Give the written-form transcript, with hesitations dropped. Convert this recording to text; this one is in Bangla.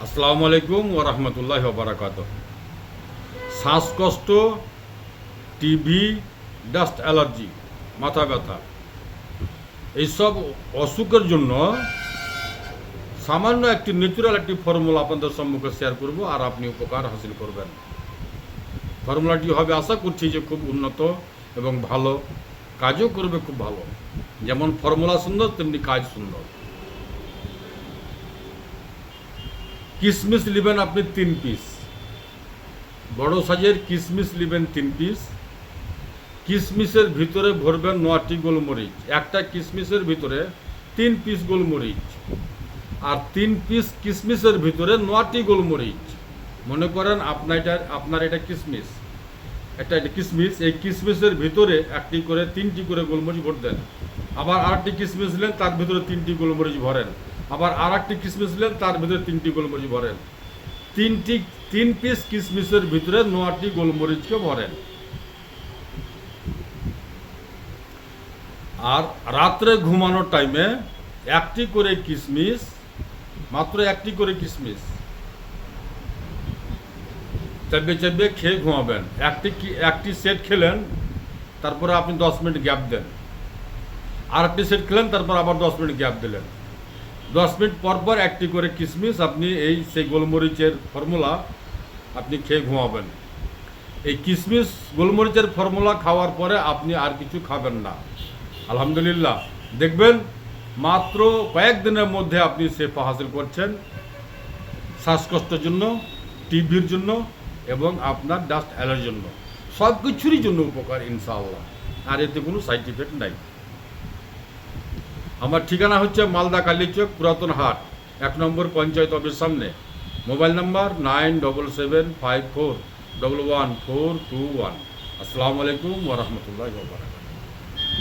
আসসালামু আলাইকুম ওয়া রাহমাতুল্লাহি ওয়া বারাকাতুহু। শ্বাসকষ্ট, টিবি, ডাস্ট অ্যালার্জি, মাথা ব্যথা এইসব অসুখের জন্য সামান্য একটি ন্যাচুরাল একটি ফর্মুলা আপনাদের সম্মুখে শেয়ার করব, আর আপনি উপকার হাসিল করবেন। ফর্মুলাটি হবে, আশা করছি যে খুব উন্নত এবং ভালো, কাজও করবে খুব ভালো। যেমন ফর্মুলা সুন্দর, তেমনি কাজ সুন্দর। কিশমিশ নেবেন আপনি 3 পিস, বড় সাইজের কিশমিশ নেবেন 3 পিস। কিশমিশের ভিতরে ভরবেন 9টি গোলমরিচ। একটা কিশমিশের ভিতরে 3 পিস গোলমরিচ, আর 3 পিস কিশমিশের ভিতরে 9টি গোলমরিচ। মনে করেন আপনার এটা কিশমিশ, এটা কিশমিশ। এই কিশমিশের ভিতরে একটি করে 3টি করে গোলমরিচ ভর দেন। আবার আরেকটি কিশমিশ নিলেন, তার ভিতরে 3টি গোলমরিচ ভরেন। আবার আর একটি কিশমিশ নিলেন, তার ভিতরে 3টি গোলমরিচ ভরেন। 3 পিস কিশমিশের ভিতরে 9টি গোলমরিচকে ভরেন। আর রাত্রে ঘুমানোর টাইমে একটি করে কিশমিশ, মাত্র একটি করে কিশমিশ চাবিয়ে চাবিয়ে খেয়ে ঘুমাবেন। একটি সেট খেলেন, তারপরে আপনি 10 মিনিট গ্যাপ দেন। আর একটি সেট খেলেন, তারপর আবার 10 মিনিট গ্যাপ দিলেন। 10 মিনিট পর পর একটি করে কিশমিশ আপনি সেই গোলমরিচের ফর্মুলা আপনি খেয়ে ঘুমাবেন। এই কিশমিশ গোলমরিচের ফর্মুলা খাওয়ার পরে আপনি আর কিছু খাবেন না। আলহামদুলিল্লাহ, দেখবেন মাত্র কয়েকদিনের মধ্যে আপনি শেফা হাসিল করছেন, শ্বাসকষ্টের জন্য, টিবির জন্য এবং আপনার ডাস্ট অ্যালার্জির জন্য। সব কিছুরই জন্য উপকার ইনশাআল্লাহ, আর এতে কোনো সাইড ইফেক্ট নাই। আমার ঠিকানা হচ্ছে মালদা কালীচক, পুরাতন হাট, 1 নম্বর পঞ্চায়েত অফিস সামনে। Mobile number 9775411421। আসসালামু আলাইকুম ওয়া রাহমাতুল্লাহি ওয়া বারাকাতুহু।